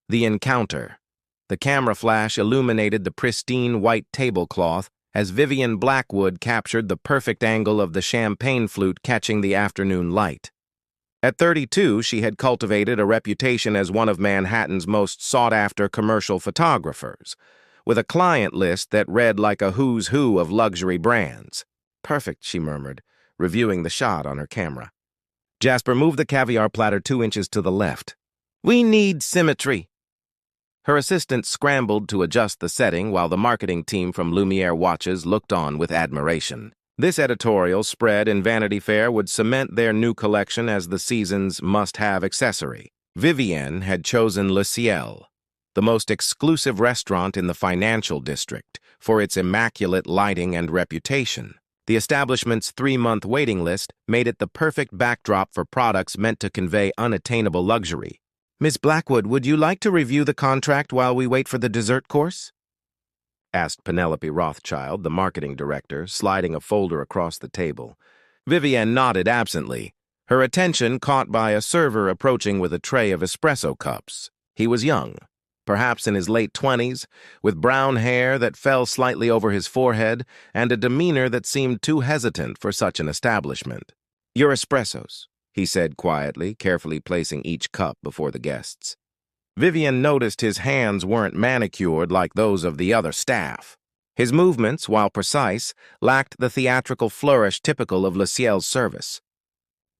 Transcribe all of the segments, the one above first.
The encounter. The camera flash illuminated the pristine white tablecloth as Vivian Blackwood captured the perfect angle of the champagne flute catching the afternoon light. At 32, she had cultivated a reputation as one of Manhattan's most sought-after commercial photographers, with a client list that read like a who's who of luxury brands. "Perfect," she murmured, reviewing the shot on her camera. Jasper moved the caviar platter 2 inches to the left. "We need symmetry." Her assistant scrambled to adjust the setting while the marketing team from Lumiere Watches looked on with admiration. This editorial spread in Vanity Fair would cement their new collection as the season's must-have accessory. Vivienne had chosen Le Ciel, the most exclusive restaurant in the financial district, for its immaculate lighting and reputation. The establishment's 3-month waiting list made it the perfect backdrop for products meant to convey unattainable luxury. "Miss Blackwood, would you like to review the contract while we wait for the dessert course?" asked Penelope Rothschild, the marketing director, sliding a folder across the table. Vivienne nodded absently, her attention caught by a server approaching with a tray of espresso cups. He was young, perhaps in his late 20s, with brown hair that fell slightly over his forehead and a demeanor that seemed too hesitant for such an establishment. "Your espressos," he said quietly, carefully placing each cup before the guests. Vivian noticed his hands weren't manicured like those of the other staff. His movements, while precise, lacked the theatrical flourish typical of Le Ciel's service.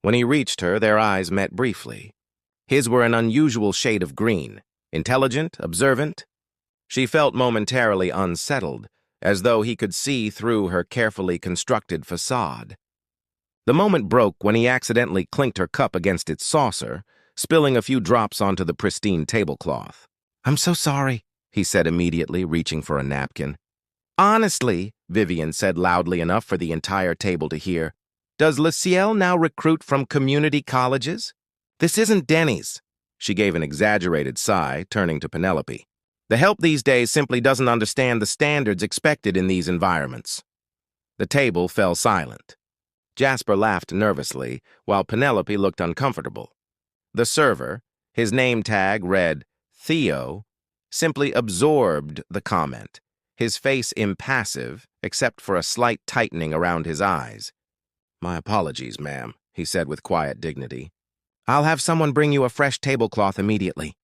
When he reached her, their eyes met briefly. His were an unusual shade of green, intelligent, observant. She felt momentarily unsettled, as though he could see through her carefully constructed facade. The moment broke when he accidentally clinked her cup against its saucer, spilling a few drops onto the pristine tablecloth. "I'm so sorry," he said immediately, reaching for a napkin. "Honestly," Vivian said loudly enough for the entire table to hear, "does Le Ciel now recruit from community colleges? This isn't Denny's." She gave an exaggerated sigh, turning to Penelope. "The help these days simply doesn't understand the standards expected in these environments." The table fell silent. Jasper laughed nervously, while Penelope looked uncomfortable. The server, his name tag read Theo, simply absorbed the comment, his face impassive, except for a slight tightening around his eyes. "My apologies, ma'am," he said with quiet dignity. "I'll have someone bring you a fresh tablecloth immediately."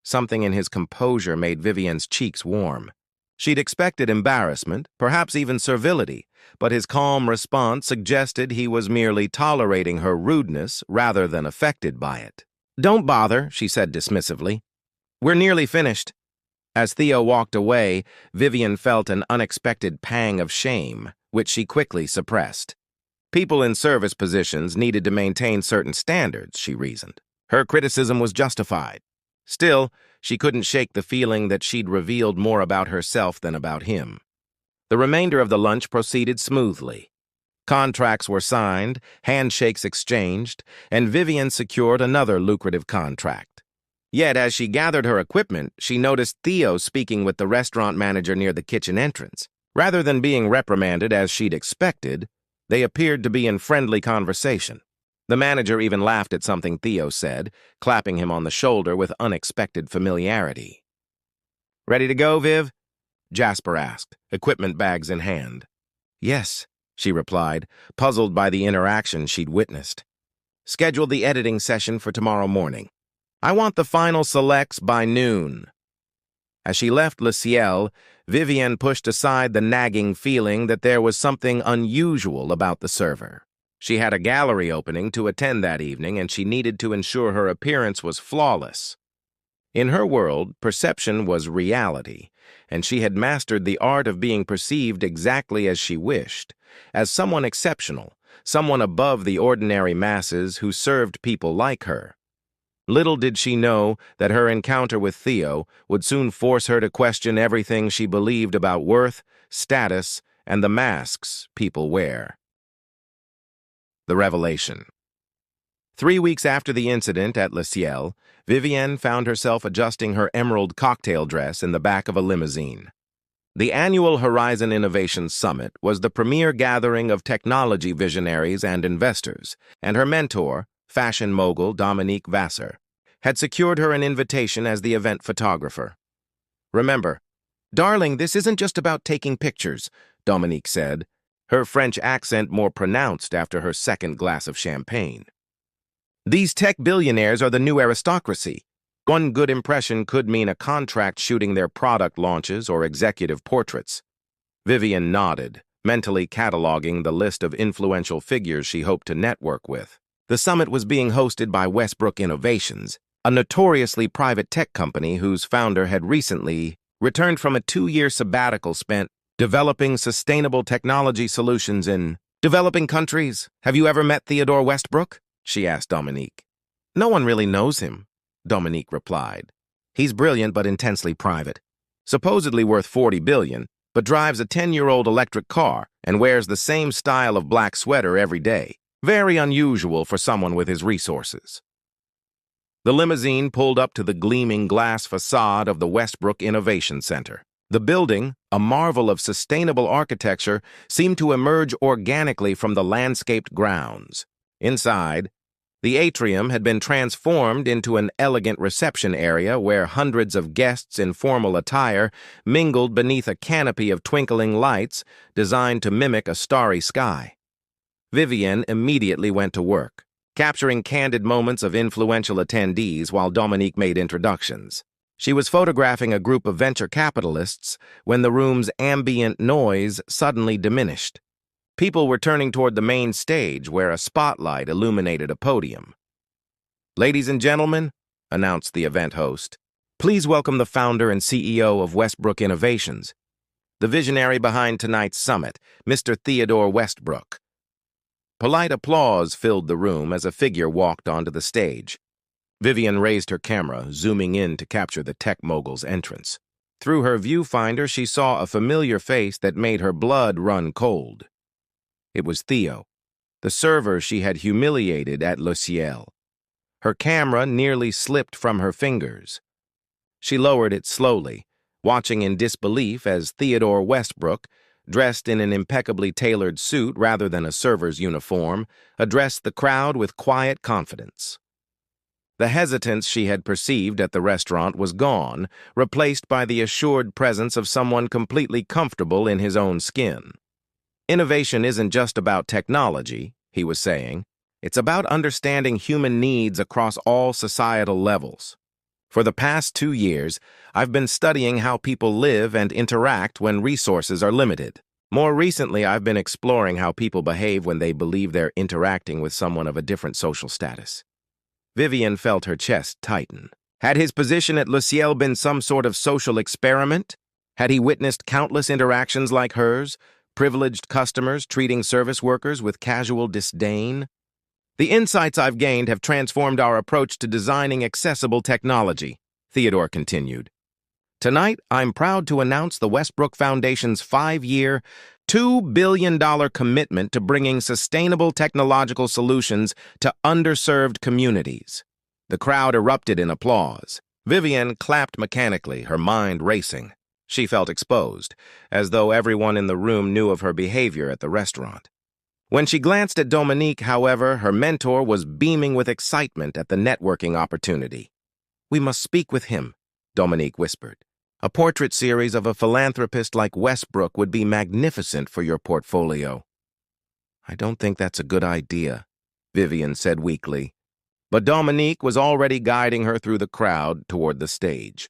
Something in his composure made Vivian's cheeks warm. She'd expected embarrassment, perhaps even servility, but his calm response suggested he was merely tolerating her rudeness rather than affected by it. "Don't bother," she said dismissively. "We're nearly finished." As Theo walked away, Vivian felt an unexpected pang of shame, which she quickly suppressed. People in service positions needed to maintain certain standards, she reasoned. Her criticism was justified. Still, she couldn't shake the feeling that she'd revealed more about herself than about him. The remainder of the lunch proceeded smoothly. Contracts were signed, handshakes exchanged, and Vivian secured another lucrative contract. Yet, as she gathered her equipment, she noticed Theo speaking with the restaurant manager near the kitchen entrance. Rather than being reprimanded as she'd expected, they appeared to be in friendly conversation. The manager even laughed at something Theo said, clapping him on the shoulder with unexpected familiarity. "Ready to go, Viv?" Jasper asked, equipment bags in hand. "Yes," she replied, puzzled by the interaction she'd witnessed. "Schedule the editing session for tomorrow morning. I want the final selects by noon." As she left Le Ciel, Vivian pushed aside the nagging feeling that there was something unusual about the server. She had a gallery opening to attend that evening, and she needed to ensure her appearance was flawless. In her world, perception was reality, and she had mastered the art of being perceived exactly as she wished, as someone exceptional, someone above the ordinary masses who served people like her. Little did she know that her encounter with Theo would soon force her to question everything she believed about worth, status, and the masks people wear. The revelation. 3 weeks after the incident at Le Ciel, Vivienne found herself adjusting her emerald cocktail dress in the back of a limousine. The annual Horizon Innovation Summit was the premier gathering of technology visionaries and investors, and her mentor, fashion mogul Dominique Vassar, had secured her an invitation as the event photographer. "Remember, darling, this isn't just about taking pictures," Dominique said, her French accent more pronounced after her second glass of champagne. "These tech billionaires are the new aristocracy. One good impression could mean a contract shooting their product launches or executive portraits." Vivian nodded, mentally cataloging the list of influential figures she hoped to network with. The summit was being hosted by Westbrook Innovations, a notoriously private tech company whose founder had recently returned from a 2-year sabbatical spent developing sustainable technology solutions in developing countries. "Have you ever met Theodore Westbrook?" she asked Dominique. "No one really knows him," Dominique replied. "He's brilliant but intensely private. Supposedly worth $40 billion, but drives a 10-year-old electric car and wears the same style of black sweater every day. Very unusual for someone with his resources." The limousine pulled up to the gleaming glass facade of the Westbrook Innovation Center. The building, a marvel of sustainable architecture, seemed to emerge organically from the landscaped grounds. Inside, the atrium had been transformed into an elegant reception area where hundreds of guests in formal attire mingled beneath a canopy of twinkling lights designed to mimic a starry sky. Vivian immediately went to work, capturing candid moments of influential attendees while Dominique made introductions. She was photographing a group of venture capitalists when the room's ambient noise suddenly diminished. People were turning toward the main stage where a spotlight illuminated a podium. "Ladies and gentlemen," announced the event host, "please welcome the founder and CEO of Westbrook Innovations, the visionary behind tonight's summit, Mr. Theodore Westbrook." Polite applause filled the room as a figure walked onto the stage. Vivian raised her camera, zooming in to capture the tech mogul's entrance. Through her viewfinder, she saw a familiar face that made her blood run cold. It was Theo, the server she had humiliated at Le Ciel. Her camera nearly slipped from her fingers. She lowered it slowly, watching in disbelief as Theodore Westbrook, dressed in an impeccably tailored suit rather than a server's uniform, addressed the crowd with quiet confidence. The hesitance she had perceived at the restaurant was gone, replaced by the assured presence of someone completely comfortable in his own skin. "Innovation isn't just about technology," he was saying. "It's about understanding human needs across all societal levels. For the past 2 years, I've been studying how people live and interact when resources are limited. More recently, I've been exploring how people behave when they believe they're interacting with someone of a different social status." Vivian felt her chest tighten. Had his position at Le Ciel been some sort of social experiment? Had he witnessed countless interactions like hers, privileged customers treating service workers with casual disdain? "The insights I've gained have transformed our approach to designing accessible technology," Theodore continued. "Tonight, I'm proud to announce the Westbrook Foundation's 5-year, $2 billion commitment to bringing sustainable technological solutions to underserved communities." The crowd erupted in applause. Vivian clapped mechanically, her mind racing. She felt exposed, as though everyone in the room knew of her behavior at the restaurant. When she glanced at Dominique, however, her mentor was beaming with excitement at the networking opportunity. "We must speak with him," Dominique whispered. "A portrait series of a philanthropist like Westbrook would be magnificent for your portfolio." "I don't think that's a good idea," Vivian said weakly. But Dominique was already guiding her through the crowd toward the stage.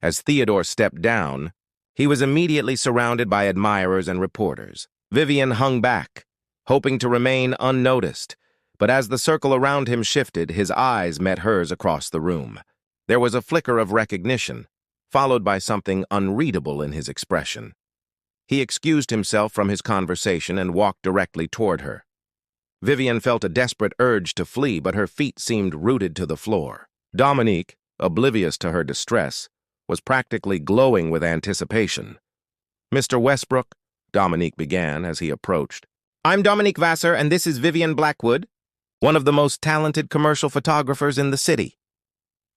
As Theodore stepped down, he was immediately surrounded by admirers and reporters. Vivian hung back, hoping to remain unnoticed, but as the circle around him shifted, his eyes met hers across the room. There was a flicker of recognition, followed by something unreadable in his expression. He excused himself from his conversation and walked directly toward her. Vivian felt a desperate urge to flee, but her feet seemed rooted to the floor. Dominique, oblivious to her distress, was practically glowing with anticipation. "Mr. Westbrook," Dominique began as he approached. "I'm Dominique Vassar, and this is Vivian Blackwood, one of the most talented commercial photographers in the city."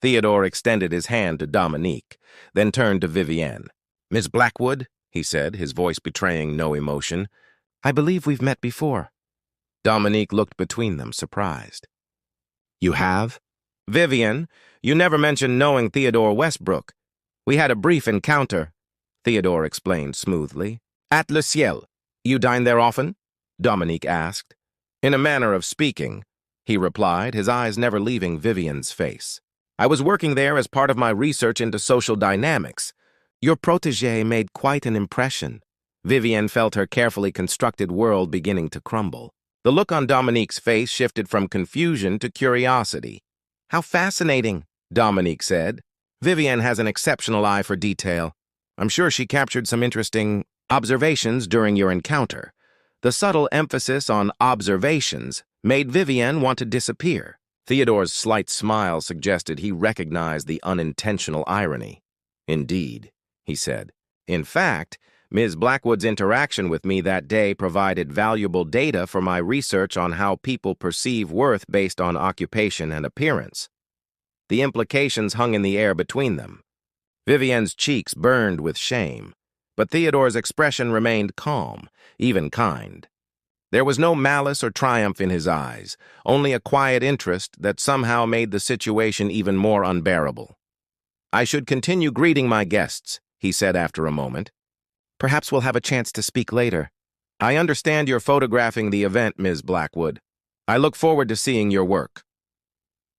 Theodore extended his hand to Dominique, then turned to Vivienne. "Miss Blackwood," he said, his voice betraying no emotion, "I believe we've met before." Dominique looked between them, surprised. "You have?" Vivian, you never mentioned knowing Theodore Westbrook. We had a brief encounter, Theodore explained smoothly. At Le Ciel. You dine there often? Dominique asked. In a manner of speaking, he replied, his eyes never leaving Vivian's face. I was working there as part of my research into social dynamics. Your protégé made quite an impression. Vivian felt her carefully constructed world beginning to crumble. The look on Dominique's face shifted from confusion to curiosity. How fascinating, Dominique said. Vivian has an exceptional eye for detail. I'm sure she captured some interesting observations during your encounter. The subtle emphasis on observations made Vivian want to disappear. Theodore's slight smile suggested he recognized the unintentional irony. Indeed, he said. In fact, Ms. Blackwood's interaction with me that day provided valuable data for my research on how people perceive worth based on occupation and appearance. The implications hung in the air between them. Vivian's cheeks burned with shame, but Theodore's expression remained calm, even kind. There was no malice or triumph in his eyes, only a quiet interest that somehow made the situation even more unbearable. I should continue greeting my guests, he said after a moment. Perhaps we'll have a chance to speak later. I understand you're photographing the event, Ms. Blackwood. I look forward to seeing your work.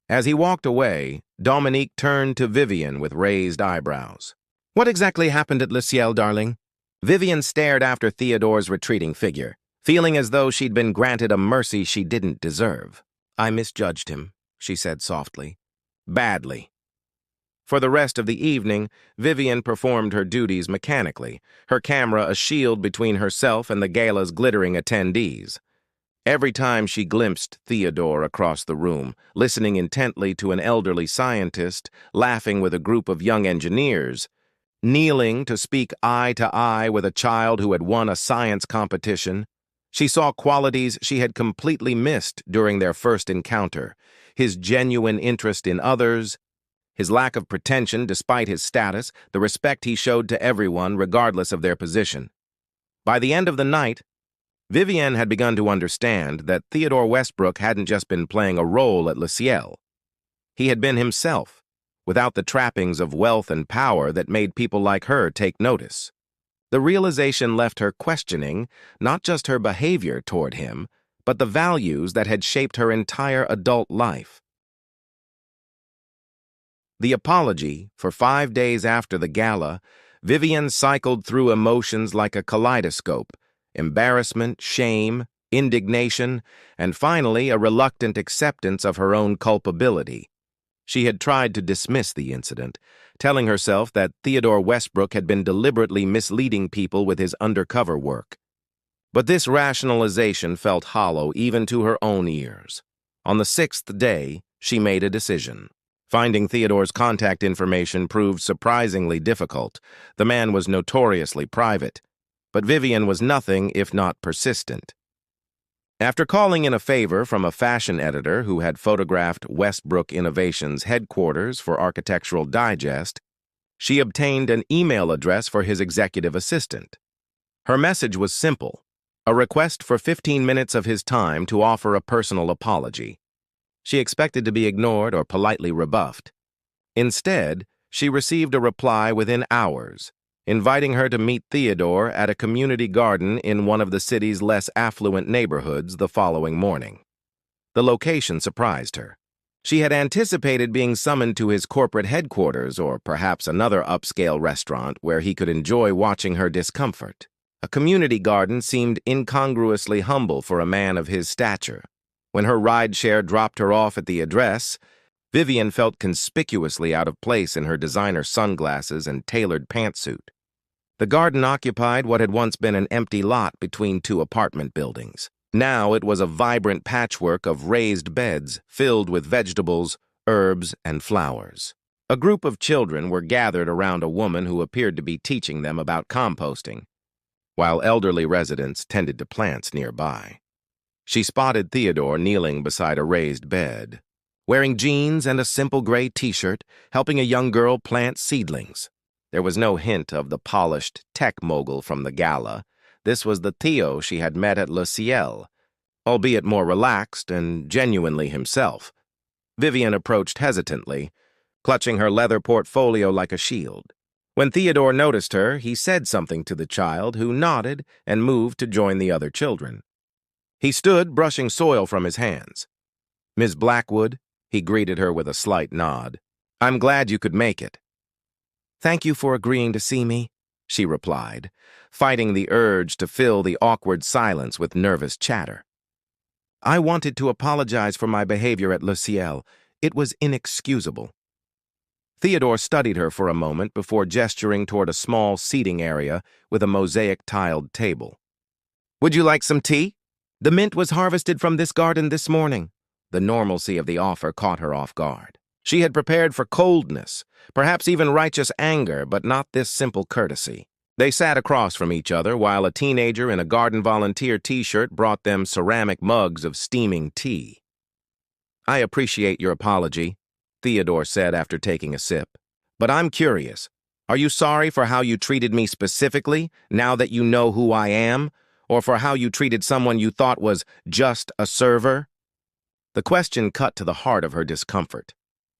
As he walked away, Dominique turned to Vivian with raised eyebrows. What exactly happened at Le Ciel, darling? Vivian stared after Theodore's retreating figure, feeling as though she'd been granted a mercy she didn't deserve. I misjudged him, she said softly. Badly. For the rest of the evening, Vivian performed her duties mechanically, her camera a shield between herself and the gala's glittering attendees. Every time she glimpsed Theodore across the room, listening intently to an elderly scientist, laughing with a group of young engineers, kneeling to speak eye to eye with a child who had won a science competition, she saw qualities she had completely missed during their first encounter: his genuine interest in others, his lack of pretension despite his status, the respect he showed to everyone regardless of their position. By the end of the night, Vivian had begun to understand that Theodore Westbrook hadn't just been playing a role at Le Ciel. He had been himself, without the trappings of wealth and power that made people like her take notice. The realization left her questioning not just her behavior toward him, but the values that had shaped her entire adult life. The apology, for 5 days after the gala, Vivian cycled through emotions like a kaleidoscope: embarrassment, shame, indignation, and finally a reluctant acceptance of her own culpability. She had tried to dismiss the incident, telling herself that Theodore Westbrook had been deliberately misleading people with his undercover work. But this rationalization felt hollow even to her own ears. On the 6th day, she made a decision. Finding Theodore's contact information proved surprisingly difficult. The man was notoriously private, but Vivian was nothing if not persistent. After calling in a favor from a fashion editor who had photographed Westbrook Innovations' headquarters for Architectural Digest, she obtained an email address for his executive assistant. Her message was simple: a request for 15 minutes of his time to offer a personal apology. She expected to be ignored or politely rebuffed. Instead, she received a reply within hours, inviting her to meet Theodore at a community garden in one of the city's less affluent neighborhoods the following morning. The location surprised her. She had anticipated being summoned to his corporate headquarters or perhaps another upscale restaurant where he could enjoy watching her discomfort. A community garden seemed incongruously humble for a man of his stature. When her rideshare dropped her off at the address, Vivian felt conspicuously out of place in her designer sunglasses and tailored pantsuit. The garden occupied what had once been an empty lot between two apartment buildings. Now it was a vibrant patchwork of raised beds filled with vegetables, herbs, and flowers. A group of children were gathered around a woman who appeared to be teaching them about composting, while elderly residents tended to plants nearby. She spotted Theodore kneeling beside a raised bed, wearing jeans and a simple gray t-shirt, helping a young girl plant seedlings. There was no hint of the polished tech mogul from the gala. This was the Theo she had met at Le Ciel, albeit more relaxed and genuinely himself. Vivian approached hesitantly, clutching her leather portfolio like a shield. When Theodore noticed her, he said something to the child, who nodded and moved to join the other children. He stood, brushing soil from his hands. "Miss Blackwood," he greeted her with a slight nod. "I'm glad you could make it." "Thank you for agreeing to see me," she replied, fighting the urge to fill the awkward silence with nervous chatter. "I wanted to apologize for my behavior at Le Ciel. It was inexcusable." Theodore studied her for a moment before gesturing toward a small seating area with a mosaic-tiled table. "Would you like some tea? The mint was harvested from this garden this morning." The normalcy of the offer caught her off guard. She had prepared for coldness, perhaps even righteous anger, but not this simple courtesy. They sat across from each other while a teenager in a garden volunteer t-shirt brought them ceramic mugs of steaming tea. "I appreciate your apology," Theodore said after taking a sip. "But I'm curious. Are you sorry for how you treated me specifically, now that you know who I am, or for how you treated someone you thought was just a server?" The question cut to the heart of her discomfort.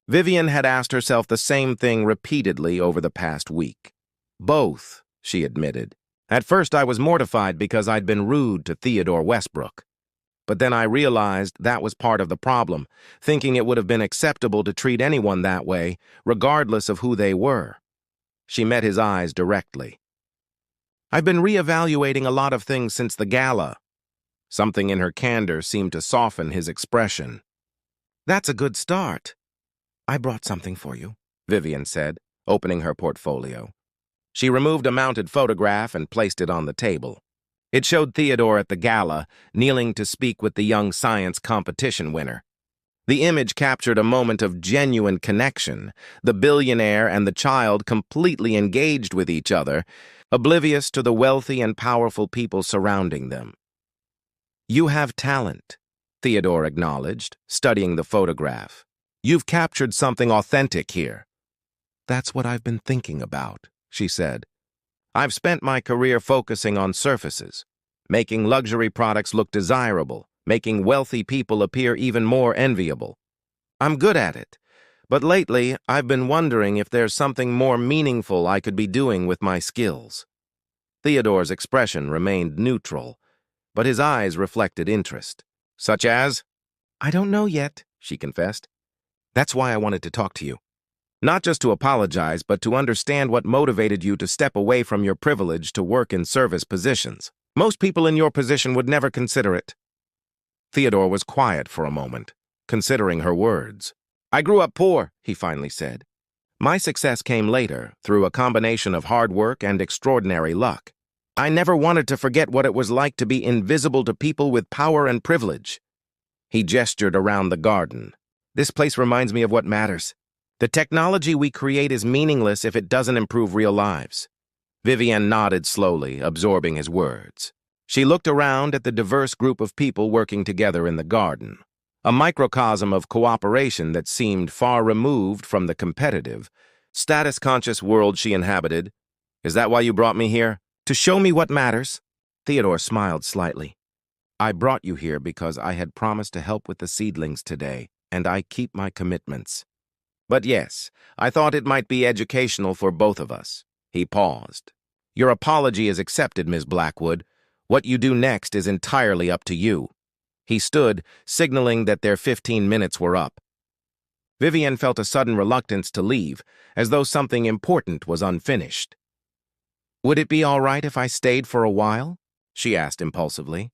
Vivian had asked herself the same thing repeatedly over the past week. "Both," she admitted. "At first I was mortified because I'd been rude to Theodore Westbrook. But then I realized that was part of the problem, thinking it would have been acceptable to treat anyone that way, regardless of who they were." She met his eyes directly. "I've been reevaluating a lot of things since the gala." Something in her candor seemed to soften his expression. "That's a good start." "I brought something for you," Vivian said, opening her portfolio. She removed a mounted photograph and placed it on the table. It showed Theodore at the gala, kneeling to speak with the young science competition winner. The image captured a moment of genuine connection, the billionaire and the child completely engaged with each other, oblivious to the wealthy and powerful people surrounding them. "You have talent," Theodore acknowledged, studying the photograph. "You've captured something authentic here." "That's what I've been thinking about," she said. "I've spent my career focusing on surfaces, making luxury products look desirable, making wealthy people appear even more enviable. I'm good at it, but lately I've been wondering if there's something more meaningful I could be doing with my skills." Theodore's expression remained neutral, but his eyes reflected interest. "Such as?" "I don't know yet," she confessed. "That's why I wanted to talk to you. Not just to apologize, but to understand what motivated you to step away from your privilege to work in service positions. Most people in your position would never consider it." Theodore was quiet for a moment, considering her words. "I grew up poor," he finally said. "My success came later, through a combination of hard work and extraordinary luck. I never wanted to forget what it was like to be invisible to people with power and privilege." He gestured around the garden. "This place reminds me of what matters. The technology we create is meaningless if it doesn't improve real lives." Vivian nodded slowly, absorbing his words. She looked around at the diverse group of people working together in the garden, a microcosm of cooperation that seemed far removed from the competitive, status-conscious world she inhabited. "Is that why you brought me here? To show me what matters?" Theodore smiled slightly. "I brought you here because I had promised to help with the seedlings today, and I keep my commitments. But yes, I thought it might be educational for both of us." He paused. "Your apology is accepted, Ms. Blackwood. What you do next is entirely up to you." He stood, signaling that their 15 minutes were up. Vivian felt a sudden reluctance to leave, as though something important was unfinished. "Would it be all right if I stayed for a while?" she asked impulsively.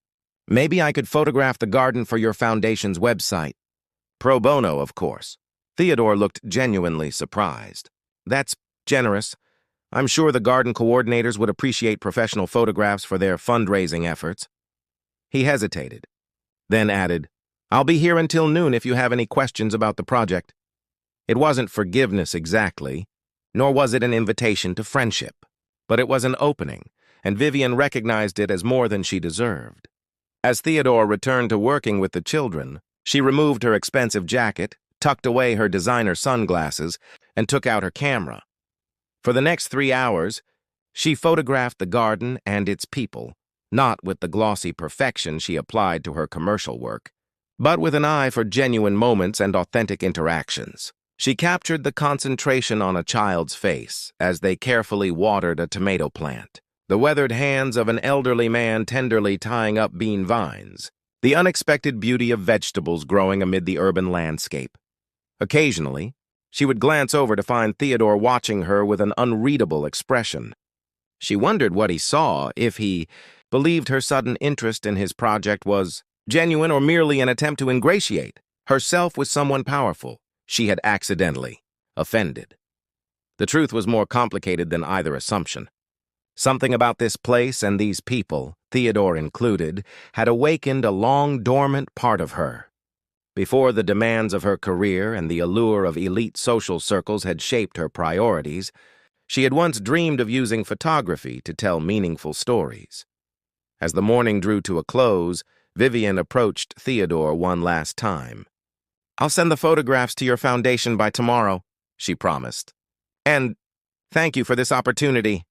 "Maybe I could photograph the garden for your foundation's website. Pro bono, of course." Theodore looked genuinely surprised. "That's generous. I'm sure the garden coordinators would appreciate professional photographs for their fundraising efforts." He hesitated, then added, "I'll be here until noon if you have any questions about the project." It wasn't forgiveness exactly, nor was it an invitation to friendship, but it was an opening, and Vivian recognized it as more than she deserved. As Theodore returned to working with the children, she removed her expensive jacket, tucked away her designer sunglasses, and took out her camera. For the next 3 hours, she photographed the garden and its people, not with the glossy perfection she applied to her commercial work, but with an eye for genuine moments and authentic interactions. She captured the concentration on a child's face as they carefully watered a tomato plant, the weathered hands of an elderly man tenderly tying up bean vines, the unexpected beauty of vegetables growing amid the urban landscape. Occasionally, she would glance over to find Theodore watching her with an unreadable expression. She wondered what he saw, if he believed her sudden interest in his project was genuine or merely an attempt to ingratiate herself with someone powerful she had accidentally offended. The truth was more complicated than either assumption. Something about this place and these people, Theodore included, had awakened a long-dormant part of her. Before the demands of her career and the allure of elite social circles had shaped her priorities, she had once dreamed of using photography to tell meaningful stories. As the morning drew to a close, Vivian approached Theodore one last time. "I'll send the photographs to your foundation by tomorrow," she promised. "And thank you for this opportunity."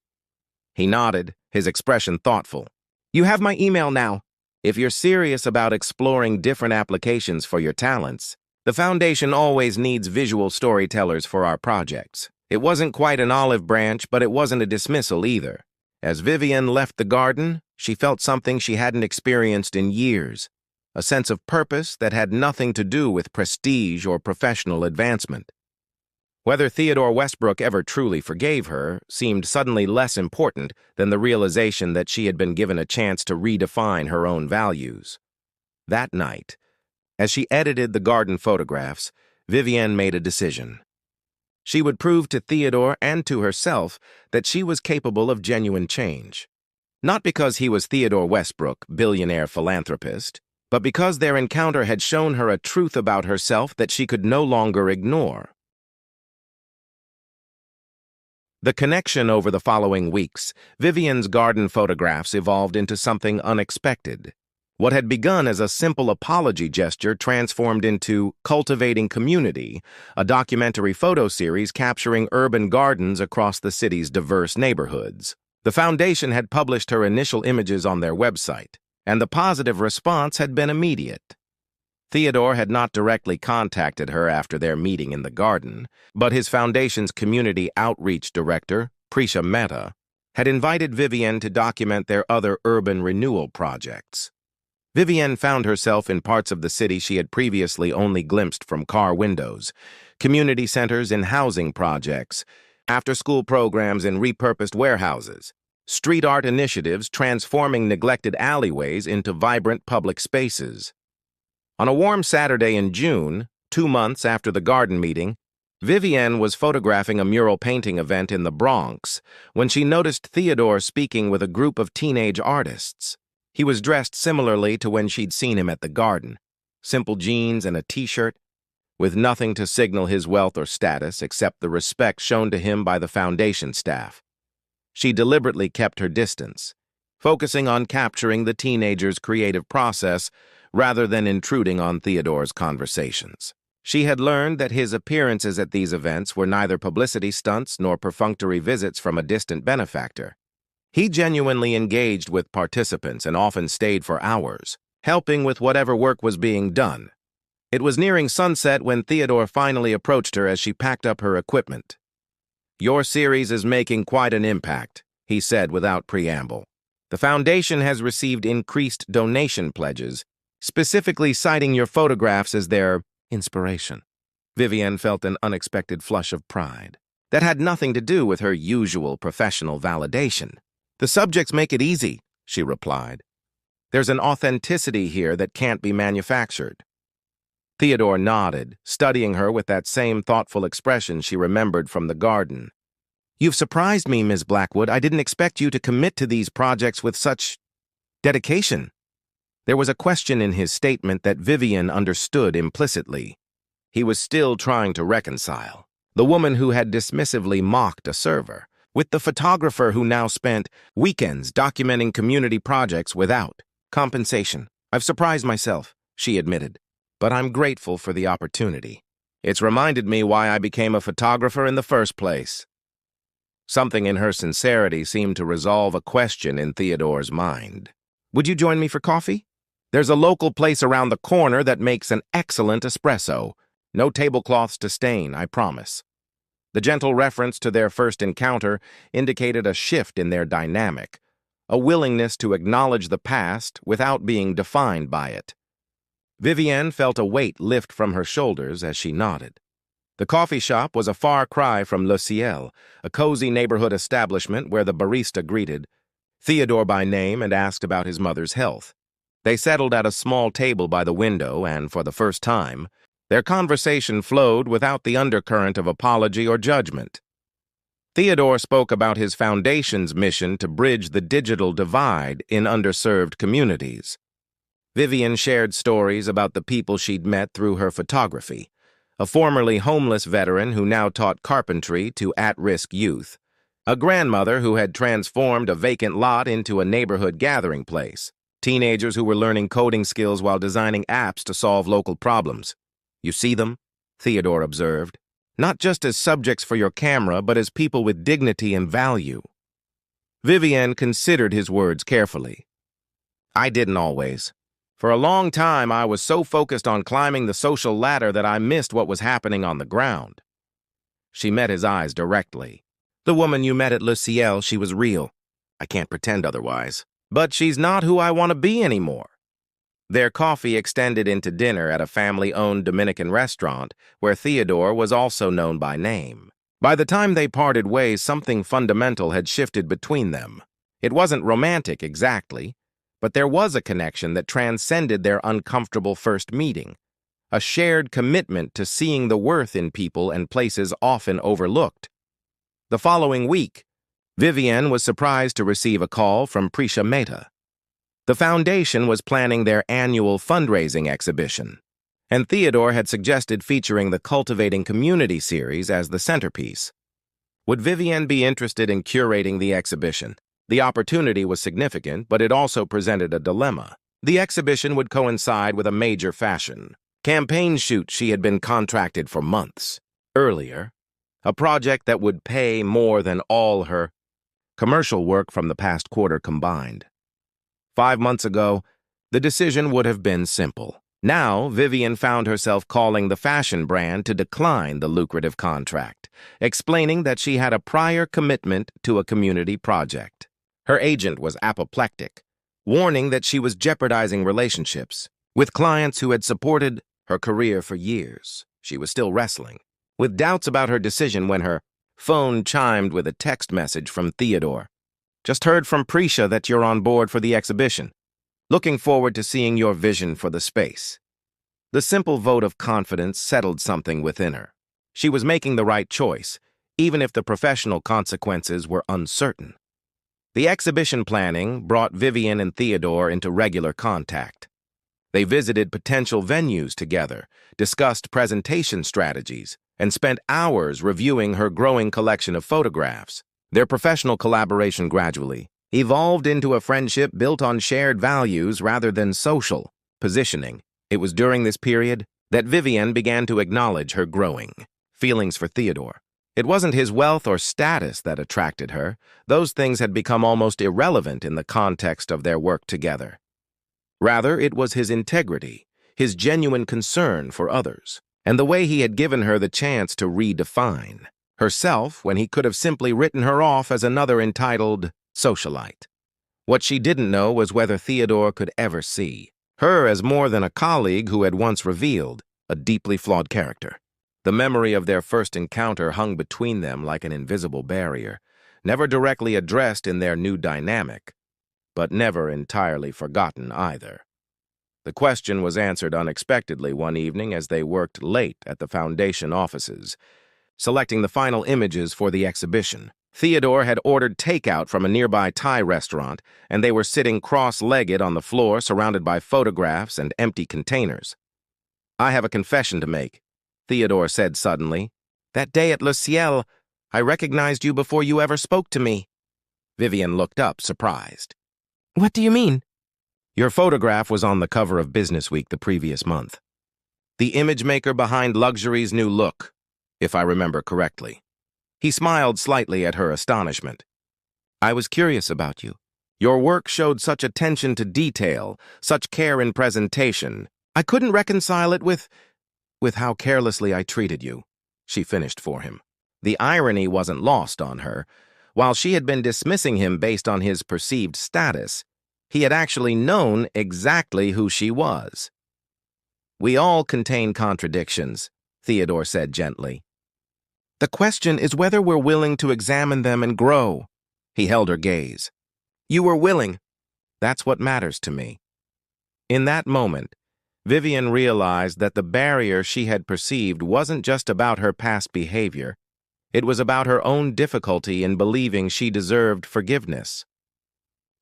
He nodded, his expression thoughtful. "You have my email now. If you're serious about exploring different applications for your talents, the foundation always needs visual storytellers for our projects." It wasn't quite an olive branch, but it wasn't a dismissal either. As Vivian left the garden, she felt something she hadn't experienced in years, a sense of purpose that had nothing to do with prestige or professional advancement. Whether Theodore Westbrook ever truly forgave her seemed suddenly less important than the realization that she had been given a chance to redefine her own values. That night, as she edited the garden photographs, Vivian made a decision. She would prove to Theodore and to herself that she was capable of genuine change. Not because he was Theodore Westbrook, billionaire philanthropist, but because their encounter had shown her a truth about herself that she could no longer ignore. The connection over the following weeks, Vivian's garden photographs evolved into something unexpected. What had begun as a simple apology gesture transformed into Cultivating Community, a documentary photo series capturing urban gardens across the city's diverse neighborhoods. The foundation had published her initial images on their website, and the positive response had been immediate. Theodore had not directly contacted her after their meeting in the garden, but his foundation's community outreach director, Prisha Mehta, had invited Vivian to document their other urban renewal projects. Vivian found herself in parts of the city she had previously only glimpsed from car windows, community centers and housing projects, after-school programs in repurposed warehouses, street art initiatives transforming neglected alleyways into vibrant public spaces. On a warm Saturday in June, 2 months after the garden meeting, Vivian was photographing a mural painting event in the Bronx when she noticed Theodore speaking with a group of teenage artists. He was dressed similarly to when she'd seen him at the garden, simple jeans and a t-shirt, with nothing to signal his wealth or status except the respect shown to him by the foundation staff. She deliberately kept her distance, focusing on capturing the teenager's creative process rather than intruding on Theodore's conversations. She had learned that his appearances at these events were neither publicity stunts nor perfunctory visits from a distant benefactor. He genuinely engaged with participants and often stayed for hours, helping with whatever work was being done. It was nearing sunset when Theodore finally approached her as she packed up her equipment. "Your series is making quite an impact," he said without preamble. "The foundation has received increased donation pledges, specifically citing your photographs as their inspiration." Vivian felt an unexpected flush of pride. That had nothing to do with her usual professional validation. "The subjects make it easy," she replied. "There's an authenticity here that can't be manufactured." Theodore nodded, studying her with that same thoughtful expression she remembered from the garden. "You've surprised me, Ms. Blackwood. I didn't expect you to commit to these projects with such dedication." There was a question in his statement that Vivian understood implicitly. He was still trying to reconcile the woman who had dismissively mocked a server with the photographer who now spent weekends documenting community projects without compensation. "I've surprised myself," she admitted, "but I'm grateful for the opportunity. It's reminded me why I became a photographer in the first place." Something in her sincerity seemed to resolve a question in Theodore's mind. "Would you join me for coffee?" There's a local place around the corner that makes an excellent espresso. No tablecloths to stain, I promise." The gentle reference to their first encounter indicated a shift in their dynamic, a willingness to acknowledge the past without being defined by it. Vivienne felt a weight lift from her shoulders as she nodded. The coffee shop was a far cry from Le Ciel, a cozy neighborhood establishment where the barista greeted Theodore by name and asked about his mother's health. They settled at a small table by the window and, for the first time, their conversation flowed without the undercurrent of apology or judgment. Theodore spoke about his foundation's mission to bridge the digital divide in underserved communities. Vivienne shared stories about the people she'd met through her photography, a formerly homeless veteran who now taught carpentry to at-risk youth, a grandmother who had transformed a vacant lot into a neighborhood gathering place, teenagers who were learning coding skills while designing apps to solve local problems. "You see them," Theodore observed, "not just as subjects for your camera, but as people with dignity and value." Vivienne considered his words carefully. "I didn't always. For a long time, I was so focused on climbing the social ladder that I missed what was happening on the ground." She met his eyes directly. "The woman you met at Le Ciel, she was real. I can't pretend otherwise. But she's not who I want to be anymore." Their coffee extended into dinner at a family-owned Dominican restaurant where Theodore was also known by name. By the time they parted ways, something fundamental had shifted between them. It wasn't romantic exactly, but there was a connection that transcended their uncomfortable first meeting, a shared commitment to seeing the worth in people and places often overlooked. The following week, Vivienne was surprised to receive a call from Prisha Mehta. The foundation was planning their annual fundraising exhibition, and Theodore had suggested featuring the Cultivating Community series as the centerpiece. Would Vivienne be interested in curating the exhibition? The opportunity was significant, but it also presented a dilemma. The exhibition would coincide with a major fashion campaign shoot she had been contracted for months earlier, a project that would pay more than all her commercial work from the past quarter combined. 5 months ago, the decision would have been simple. Now, Vivienne found herself calling the fashion brand to decline the lucrative contract, explaining that she had a prior commitment to a community project. Her agent was apoplectic, warning that she was jeopardizing relationships with clients who had supported her career for years. She was still wrestling with doubts about her decision when her phone chimed with a text message from Theodore. "Just heard from Prisha that you're on board for the exhibition. Looking forward to seeing your vision for the space." The simple vote of confidence settled something within her. She was making the right choice, even if the professional consequences were uncertain. The exhibition planning brought Vivienne and Theodore into regular contact. They visited potential venues together, discussed presentation strategies, and spent hours reviewing her growing collection of photographs. Their professional collaboration gradually evolved into a friendship built on shared values rather than social positioning. It was during this period that Vivienne began to acknowledge her growing feelings for Theodore. It wasn't his wealth or status that attracted her. Those things had become almost irrelevant in the context of their work together. Rather, it was his integrity, his genuine concern for others, and the way he had given her the chance to redefine herself when he could have simply written her off as another entitled socialite. What she didn't know was whether Theodore could ever see her as more than a colleague who had once revealed a deeply flawed character. The memory of their first encounter hung between them like an invisible barrier, never directly addressed in their new dynamic, but never entirely forgotten either. The question was answered unexpectedly one evening as they worked late at the foundation offices, selecting the final images for the exhibition. Theodore had ordered takeout from a nearby Thai restaurant, and they were sitting cross-legged on the floor surrounded by photographs and empty containers. "I have a confession to make," Theodore said suddenly. "That day at Le Ciel, I recognized you before you ever spoke to me." Vivienne looked up, surprised. "What do you mean?" "Your photograph was on the cover of Business Week the previous month. The image maker behind Luxury's new look, if I remember correctly." He smiled slightly at her astonishment. "I was curious about you. Your work showed such attention to detail, such care in presentation. I couldn't reconcile it with how carelessly I treated you," she finished for him. The irony wasn't lost on her. While she had been dismissing him based on his perceived status, he had actually known exactly who she was. "We all contain contradictions," Theodore said gently. "The question is whether we're willing to examine them and grow." He held her gaze. "You were willing. That's what matters to me." In that moment, Vivian realized that the barrier she had perceived wasn't just about her past behavior. It was about her own difficulty in believing she deserved forgiveness.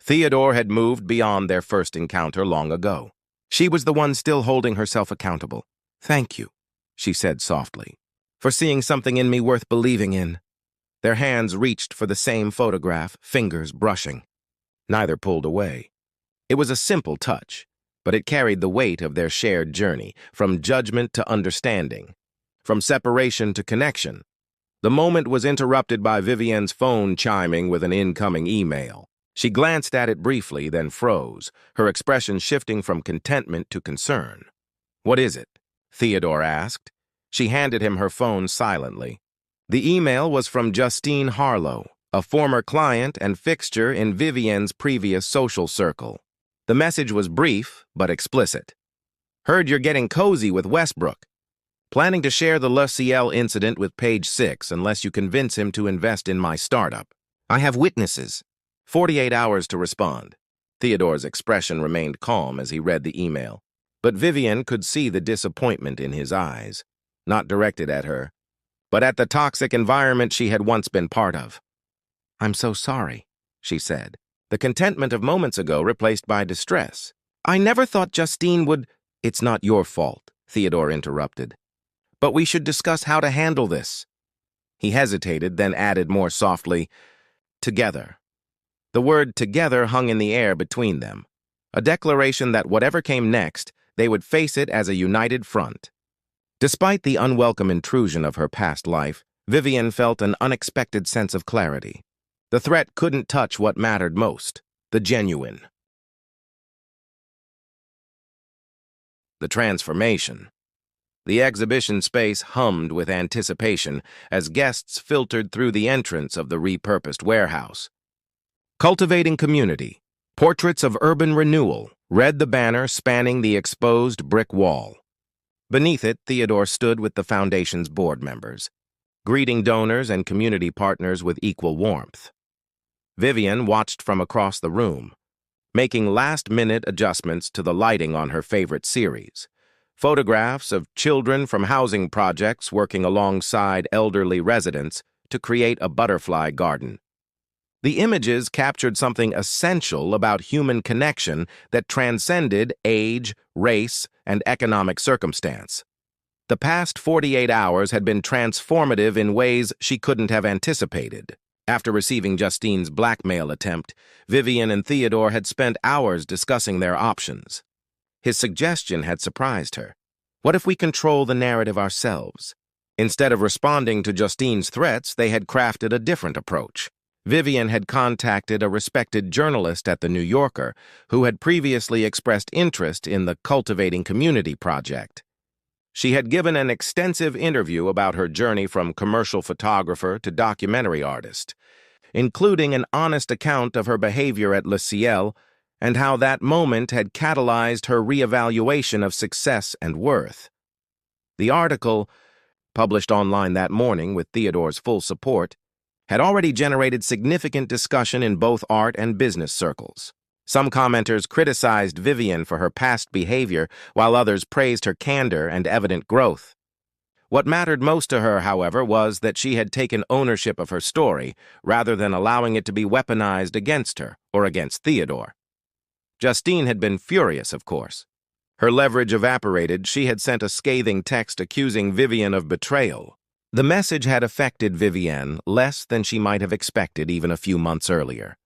Theodore had moved beyond their first encounter long ago. She was the one still holding herself accountable. "Thank you," she said softly, "for seeing something in me worth believing in." Their hands reached for the same photograph, fingers brushing. Neither pulled away. It was a simple touch, but it carried the weight of their shared journey, from judgment to understanding, from separation to connection. The moment was interrupted by Vivian's phone chiming with an incoming email. She glanced at it briefly, then froze, her expression shifting from contentment to concern. "What is it?" Theodore asked. She handed him her phone silently. The email was from Justine Harlow, a former client and fixture in Vivian's previous social circle. The message was brief, but explicit. "Heard you're getting cozy with Westbrook. Planning to share the Le Ciel incident with Page 6 unless you convince him to invest in my startup. I have witnesses. 48 hours to respond." Theodore's expression remained calm as he read the email, but Vivian could see the disappointment in his eyes, not directed at her, but at the toxic environment she had once been part of. "I'm so sorry," she said, the contentment of moments ago replaced by distress. "I never thought Justine would—" "It's not your fault," Theodore interrupted. "But we should discuss how to handle this." He hesitated, then added more softly, "Together." The word "together" hung in the air between them, a declaration that whatever came next, they would face it as a united front. Despite the unwelcome intrusion of her past life, Vivian felt an unexpected sense of clarity. The threat couldn't touch what mattered most, the genuine. The transformation. The exhibition space hummed with anticipation as guests filtered through the entrance of the repurposed warehouse. "Cultivating Community, Portraits of Urban Renewal," read the banner spanning the exposed brick wall. Beneath it, Theodore stood with the foundation's board members, greeting donors and community partners with equal warmth. Vivian watched from across the room, making last-minute adjustments to the lighting on her favorite series. Photographs of children from housing projects working alongside elderly residents to create a butterfly garden. The images captured something essential about human connection that transcended age, race, and economic circumstance. The past 48 hours had been transformative in ways she couldn't have anticipated. After receiving Justine's blackmail attempt, Vivian and Theodore had spent hours discussing their options. His suggestion had surprised her. What if we control the narrative ourselves? Instead of responding to Justine's threats, they had crafted a different approach. Vivian had contacted a respected journalist at The New Yorker who had previously expressed interest in the Cultivating Community project. She had given an extensive interview about her journey from commercial photographer to documentary artist, including an honest account of her behavior at Le Ciel and how that moment had catalyzed her reevaluation of success and worth. The article, published online that morning with Theodore's full support, had already generated significant discussion in both art and business circles. Some commenters criticized Vivian for her past behavior, while others praised her candor and evident growth. What mattered most to her, however, was that she had taken ownership of her story, rather than allowing it to be weaponized against her or against Theodore. Justine had been furious, of course. Her leverage evaporated. She had sent a scathing text accusing Vivian of betrayal. The message had affected Vivian less than she might have expected even a few months earlier.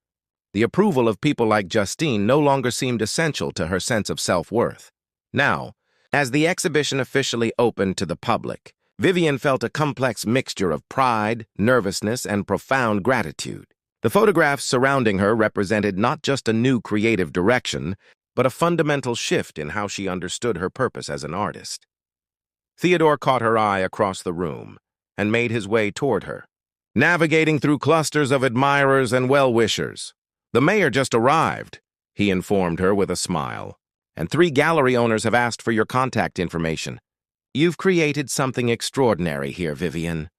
The approval of people like Justine no longer seemed essential to her sense of self-worth. Now, as the exhibition officially opened to the public, Vivian felt a complex mixture of pride, nervousness, and profound gratitude. The photographs surrounding her represented not just a new creative direction, but a fundamental shift in how she understood her purpose as an artist. Theodore caught her eye across the room and made his way toward her, navigating through clusters of admirers and well-wishers. "The mayor just arrived," he informed her with a smile, "and 3 gallery owners have asked for your contact information. You've created something extraordinary here, Vivian."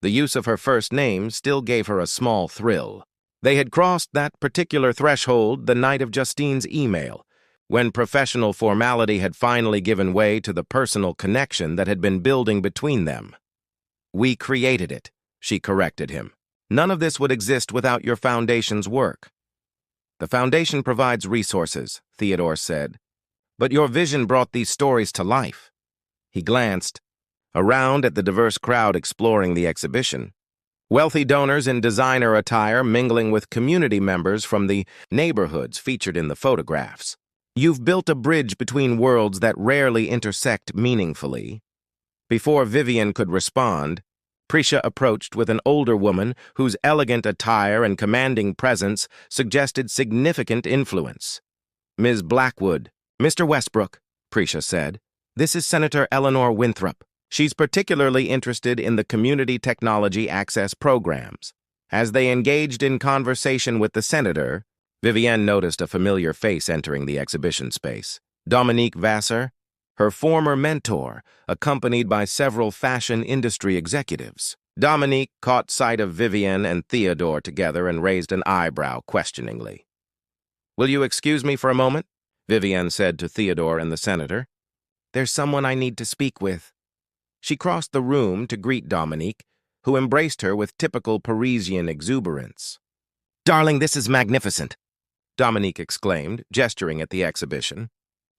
The use of her first name still gave her a small thrill. They had crossed that particular threshold the night of Justine's email, when professional formality had finally given way to the personal connection that had been building between them. "We created it," she corrected him. "None of this would exist without your foundation's work." "The foundation provides resources," Theodore said, "but your vision brought these stories to life." He glanced around at the diverse crowd exploring the exhibition. Wealthy donors in designer attire mingling with community members from the neighborhoods featured in the photographs. "You've built a bridge between worlds that rarely intersect meaningfully." Before Vivian could respond, Prisha approached with an older woman whose elegant attire and commanding presence suggested significant influence. "Ms. Blackwood." "Mr. Westbrook," Prisha said. "This is Senator Eleanor Winthrop. She's particularly interested in the Community Technology Access programs." As they engaged in conversation with the senator, Vivienne noticed a familiar face entering the exhibition space. Dominique Vassar, her former mentor, accompanied by several fashion industry executives. Dominique caught sight of Vivienne and Theodore together and raised an eyebrow questioningly. "Will you excuse me for a moment?" Vivienne said to Theodore and the senator. "There's someone I need to speak with." She crossed the room to greet Dominique, who embraced her with typical Parisian exuberance. "Darling, this is magnificent," Dominique exclaimed, gesturing at the exhibition.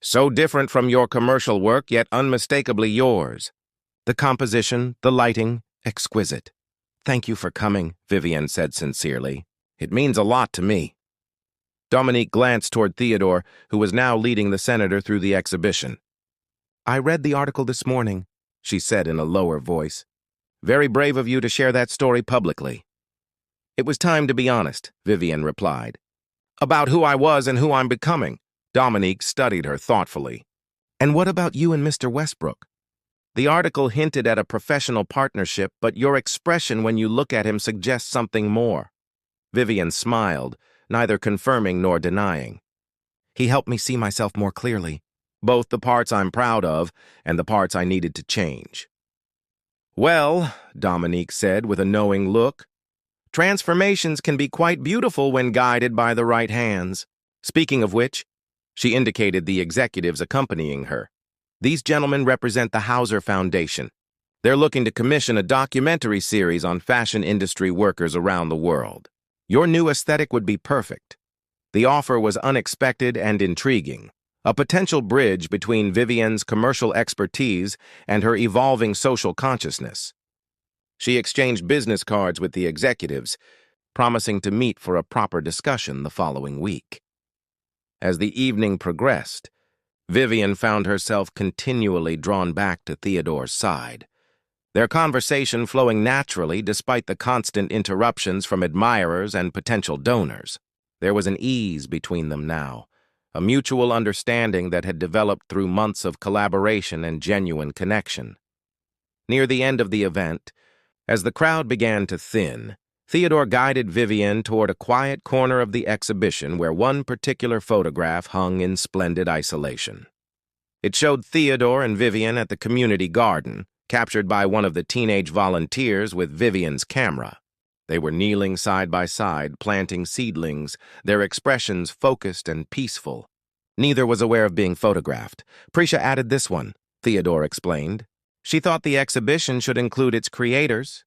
"So different from your commercial work, yet unmistakably yours. The composition, the lighting, exquisite." "Thank you for coming," Vivienne said sincerely. "It means a lot to me." Dominique glanced toward Theodore, who was now leading the senator through the exhibition. "I read the article this morning," she said in a lower voice. "Very brave of you to share that story publicly." "It was time to be honest," Vivienne replied. "About who I was and who I'm becoming." Dominique studied her thoughtfully. "And what about you and Mr. Westbrook?" "The article hinted at a professional partnership, but your expression when you look at him suggests something more." Vivienne smiled, neither confirming nor denying. "He helped me see myself more clearly, both the parts I'm proud of and the parts I needed to change." "Well," Dominique said with a knowing look, "transformations can be quite beautiful when guided by the right hands. Speaking of which," she indicated the executives accompanying her, "these gentlemen represent the Hauser Foundation. They're looking to commission a documentary series on fashion industry workers around the world. Your new aesthetic would be perfect." The offer was unexpected and intriguing, a potential bridge between Vivienne's commercial expertise and her evolving social consciousness. She exchanged business cards with the executives, promising to meet for a proper discussion the following week. As the evening progressed, Vivienne found herself continually drawn back to Theodore's side, their conversation flowing naturally despite the constant interruptions from admirers and potential donors. There was an ease between them now, a mutual understanding that had developed through months of collaboration and genuine connection. Near the end of the event, as the crowd began to thin, Theodore guided Vivienne toward a quiet corner of the exhibition where one particular photograph hung in splendid isolation. It showed Theodore and Vivienne at the community garden, captured by one of the teenage volunteers with Vivienne's camera. They were kneeling side by side, planting seedlings, their expressions focused and peaceful. "Neither was aware of being photographed. Prisha added this one," Theodore explained. "She thought the exhibition should include its creators."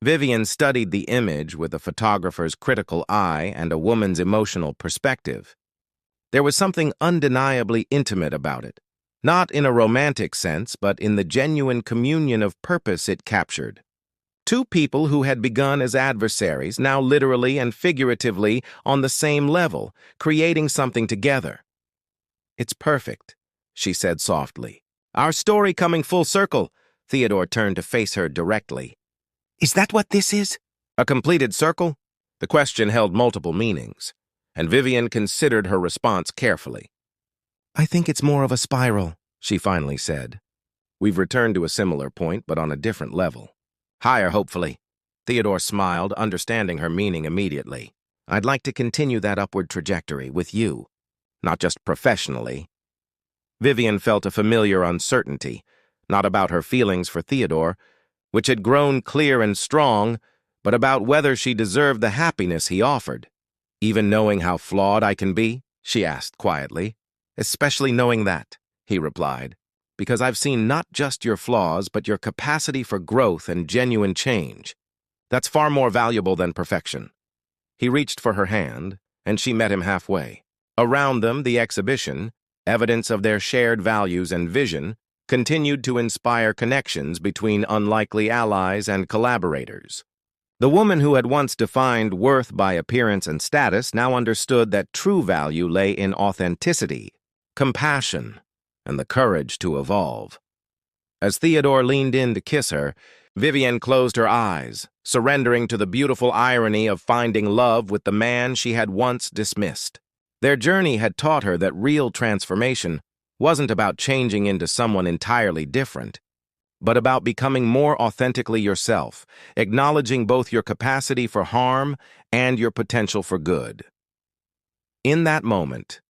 Vivienne studied the image with a photographer's critical eye and a woman's emotional perspective. There was something undeniably intimate about it, not in a romantic sense, but in the genuine communion of purpose it captured. Two people who had begun as adversaries, now literally and figuratively on the same level, creating something together. "It's perfect," she said softly. "Our story coming full circle." Theodore turned to face her directly. "Is that what this is?" "A completed circle?" The question held multiple meanings, and Vivian considered her response carefully. "I think it's more of a spiral," she finally said. "We've returned to a similar point, but on a different level. Higher, hopefully." Theodore smiled, understanding her meaning immediately. "I'd like to continue that upward trajectory with you, not just professionally." Vivian felt a familiar uncertainty, not about her feelings for Theodore, which had grown clear and strong, but about whether she deserved the happiness he offered. "Even knowing how flawed I can be?" she asked quietly. "Especially knowing that," he replied, "because I've seen not just your flaws, but your capacity for growth and genuine change. That's far more valuable than perfection." He reached for her hand, and she met him halfway. Around them, the exhibition, evidence of their shared values and vision, continued to inspire connections between unlikely allies and collaborators. The woman who had once defined worth by appearance and status now understood that true value lay in authenticity, compassion, and the courage to evolve. As Theodore leaned in to kiss her, Vivian closed her eyes, surrendering to the beautiful irony of finding love with the man she had once dismissed. Their journey had taught her that real transformation wasn't about changing into someone entirely different, but about becoming more authentically yourself, acknowledging both your capacity for harm and your potential for good. In that moment,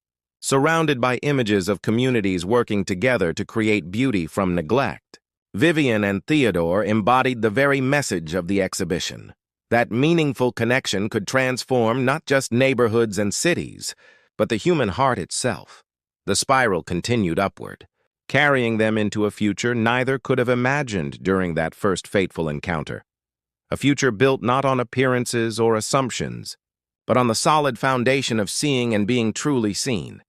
surrounded by images of communities working together to create beauty from neglect, Vivian and Theodore embodied the very message of the exhibition. That meaningful connection could transform not just neighborhoods and cities, but the human heart itself. The spiral continued upward, carrying them into a future neither could have imagined during that first fateful encounter. A future built not on appearances or assumptions, but on the solid foundation of seeing and being truly seen.